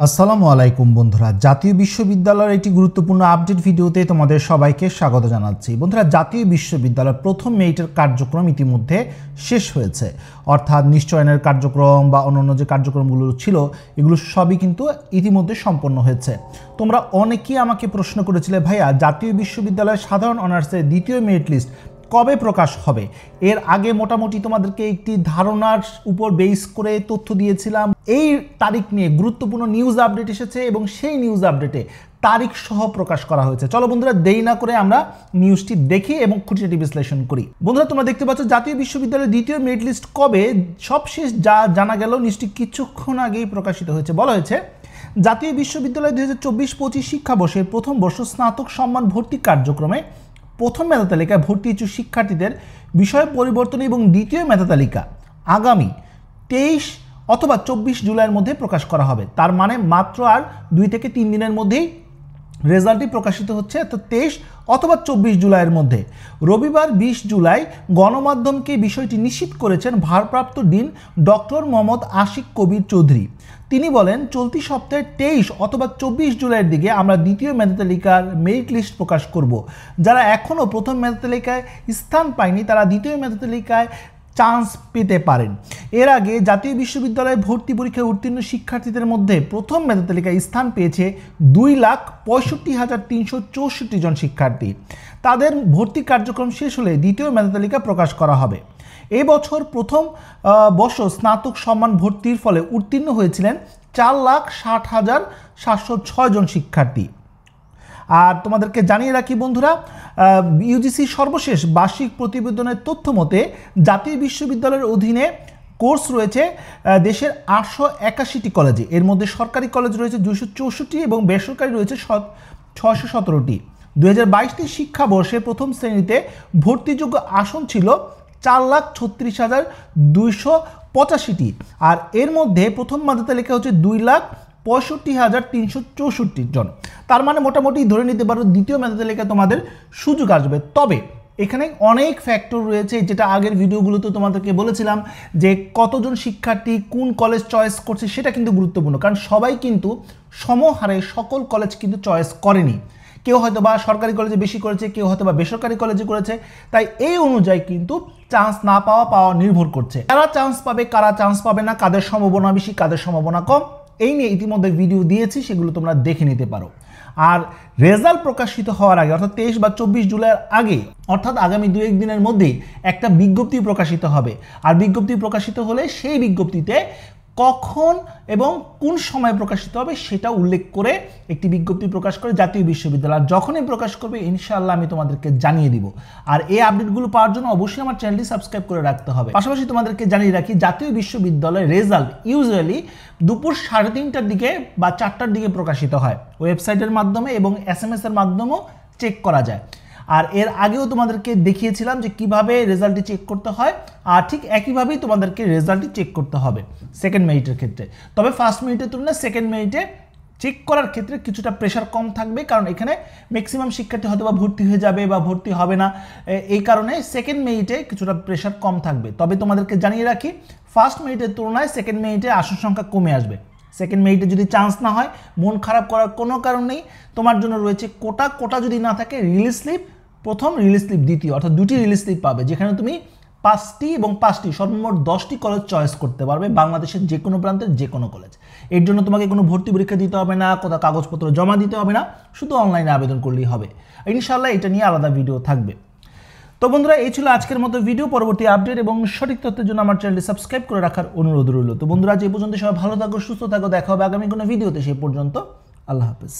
আসসালামু আলাইকুম বন্ধুরা, জাতীয় বিশ্ববিদ্যালয়ের একটি গুরুত্বপূর্ণ আপডেট ভিডিওতে তোমাদের সবাইকে স্বাগত জানাচ্ছি। বন্ধুরা, জাতীয় বিশ্ববিদ্যালয়ের প্রথম মেরিটের কার্যক্রম ইতিমধ্যে শেষ হয়েছে, অর্থাৎ নিশ্চয়নের কার্যক্রম বা অন্যান্য যে কার্যক্রমগুলো ছিল এগুলো সবই কিন্তু ইতিমধ্যে সম্পন্ন হয়েছে। তোমরা অনেকেই আমাকে প্রশ্ন করেছিলে, ভাইয়া জাতীয় বিশ্ববিদ্যালয়ের সাধারণ অনার্সের দ্বিতীয় মেরিট লিস্ট কবে প্রকাশ হবে? এর আগে মোটামুটি তোমাদেরকে একটি ধারণার উপর বেস করে তথ্য দিয়েছিলাম। এই তারিখ নিয়ে গুরুত্বপূর্ণ নিউজ আপডেট এসেছে এবং সেই নিউজ আপডেটে তারিখ সহ প্রকাশ করা হয়েছে। চলো বন্ধুরা, দেরি না করে আমরা নিউজটি দেখি এবং খুঁটিনাটি বিশ্লেষণ করি। বন্ধুরা, তোমরা দেখতে পাচ্ছ জাতীয় বিশ্ববিদ্যালয়ের দ্বিতীয় মেরিট লিস্ট কবে সবশেষ যা জানা গেল নিশ্চয়ই কিছুক্ষণ আগেই প্রকাশিত হয়েছে। বলা হয়েছে, জাতীয় বিশ্ববিদ্যালয় 2024-25 শিক্ষাবর্ষের প্রথম বর্ষ স্নাতক সম্মান ভর্তি কার্যক্রমে প্রথম মেধা তালিকায় ভর্তি ইচ্ছুক শিক্ষার্থীদের বিষয় পরিবর্তন এবং দ্বিতীয় মেধা তালিকা আগামী 23 অথবা 24 জুলাইয়ের মধ্যে প্রকাশ করা হবে। তার মানে মাত্র আর 2 থেকে 3 দিনের মধ্যেই রেজাল্টটি প্রকাশিত হচ্ছে, তো 23 অথবা 24 জুলাইয়ের মধ্যে। রবিবার 20 জুলাই গণমাধ্যমকে বিষয়টি নিশ্চিত করেছেন ভারপ্রাপ্ত ডিন ডক্টর মোহাম্মদ আশিক কবির চৌধুরী। তিনি বলেন, চলতি সপ্তাহে 23 অথবা 24 জুলাইয়ের দিকে আমরা দ্বিতীয় মেধা তালিকার মেরিট লিস্ট প্রকাশ করব। যারা এখনও প্রথম মেধা তালিকায় স্থান পায়নি তারা দ্বিতীয় মেধা তালিকায় চান্স পেতে পারেন। এর আগে জাতীয় বিশ্ববিদ্যালয়ে ভর্তি পরীক্ষায় উত্তীর্ণ শিক্ষার্থীদের মধ্যে প্রথম মেধা তালিকায় স্থান পেয়েছে 2,65,364 জন শিক্ষার্থী। তাদের ভর্তি কার্যক্রম শেষ হলে দ্বিতীয় মেধা তালিকা প্রকাশ করা হবে। এই বছর প্রথম বর্ষ স্নাতক সম্মান ভর্তির ফলে উত্তীর্ণ হয়েছিলেন 4,60,706 জন শিক্ষার্থী। আর তোমাদেরকে জানিয়ে রাখি বন্ধুরা, ইউজিসি সর্বশেষ বার্ষিক প্রতিবেদনের তথ্য মতে জাতীয় বিশ্ববিদ্যালয়ের অধীনে কোর্স রয়েছে দেশের 881টি কলেজে। এর মধ্যে সরকারি কলেজ রয়েছে 264টি এবং বেসরকারি রয়েছে 617টি। 2022 শিক্ষাবর্ষে প্রথম শ্রেণীতে ভর্তিযোগ্য আসন ছিল 4,36,285টি। আর এর মধ্যে প্রথম মেধা তালিকা হচ্ছে 2,65,364 জন। তার মানে মোটামুটি ধরে নিতে পারো দ্বিতীয় মেধা তালিকায় তোমাদের সুযোগ আসবে। তবে এখানে অনেক ফ্যাক্টর রয়েছে, যেটা আগের ভিডিওগুলোতে তোমাদেরকে বলেছিলাম যে কতজন শিক্ষার্থী কোন কলেজ চয়েস করছে সেটা কিন্তু গুরুত্বপূর্ণ, কারণ সবাই কিন্তু সমহারে সকল কলেজ কিন্তু চয়েস করেনি। কেউ হয়তো বা সরকারি কলেজে বেশি করেছে, কেউ হয়তো বা বেসরকারি কলেজে করেছে। তাই এই অনুযায়ী কিন্তু চান্স না পাওয়া নির্ভর করছে। কারা চান্স পাবে কারা চান্স পাবে না, কাদের সম্ভাবনা বেশি কাদের সম্ভাবনা কম, এই নিয়ে ইতিমধ্যে ভিডিও দিয়েছি, সেগুলো তোমরা দেখে নিতে পারো। আর রেজাল্ট প্রকাশিত হওয়ার আগে অর্থাৎ 23 বা 24 জুলাইয়ের আগে অর্থাৎ আগামী 2-1 দিনের মধ্যেই একটা বিজ্ঞপ্তি প্রকাশিত হবে। আর বিজ্ঞপ্তি প্রকাশিত হলে সেই বিজ্ঞপ্তিতে কখন এবং কোন সময় প্রকাশিত হবে সেটা উল্লেখ করে একটি বিজ্ঞপ্তি প্রকাশ করে জাতীয় বিশ্ববিদ্যালয়। যখনই প্রকাশ করবে ইনশাআল্লাহ আমি তোমাদেরকে জানিয়ে দিব। আর এই আপডেটগুলো পাওয়ার জন্য অবশ্যই আমার চ্যানেলটি সাবস্ক্রাইব করে রাখতে হবে। পাশাপাশি তোমাদেরকে জানিয়ে রাখি, জাতীয় বিশ্ববিদ্যালয়ের রেজাল্ট ইউজুয়ালি দুপুর 3:30টার দিকে বা 4টার দিকে প্রকাশিত হয়। ওয়েবসাইটের মাধ্যমে এবং SMS এর মাধ্যমেও চেক করা যায়। আর এর আগেও তোমাদেরকে দেখিয়েছিলাম যে কিভাবে রেজাল্টটি চেক করতে হয়, আর ঠিক একইভাবেই তোমাদেরকে রেজাল্টটি চেক করতে হবে সেকেন্ড মেরিটের ক্ষেত্রে। তবে ফার্স্ট মেরিটের তুলনায় সেকেন্ড মেরিটে চেক করার ক্ষেত্রে কিছুটা প্রেশার কম থাকবে, কারণ এখানে ম্যাক্সিমাম শিক্ষার্থী হয়তো বা ভর্তি হয়ে যাবে বা ভর্তি হবে না। এই কারণে সেকেন্ড মেরিটে কিছুটা প্রেশার কম থাকবে। তবে তোমাদেরকে জানিয়ে রাখি, ফার্স্ট মেরিটের তুলনায় সেকেন্ড মেরিটে আসন সংখ্যা কমে আসবে। সেকেন্ড মেরিটে যদি চান্স না হয় মন খারাপ করার কোনো কারণ নেই। তোমার জন্য রয়েছে কোটা যদি না থাকে রিলিজ স্লিপ প্রথম, রিলিজ স্লিপ দ্বিতীয়, অর্থাৎ 2টি রিলিজ স্লিপ পাবে, যেখানে তুমি 5টি এবং 5টি সর্বমোট 10টি কলেজ চয়েস করতে পারবে, বাংলাদেশের যে কোনো প্রান্তের যে কোনো কলেজ। এর জন্য তোমাকে কোনো ভর্তি পরীক্ষা দিতে হবে না, কোথাও কাগজপত্র জমা দিতে হবে না, শুধু অনলাইনে আবেদন করলেই হবে। ইনশাআল্লাহ এটা নিয়ে আলাদা ভিডিও থাকবে। তো বন্ধুরা, এই ছিল আজকের মতো ভিডিও। পরবর্তী আপডেট এবং সঠিক তথ্যের জন্য আমার চ্যানেলটি সাবস্ক্রাইব করে রাখার অনুরোধ রইল। তো বন্ধুরা, যে পর্যন্ত সবাই ভালো থাকো, সুস্থ থাকো, দেখা হবে আগামী কোনো ভিডিওতে। সেই পর্যন্ত আল্লাহ হাফেজ।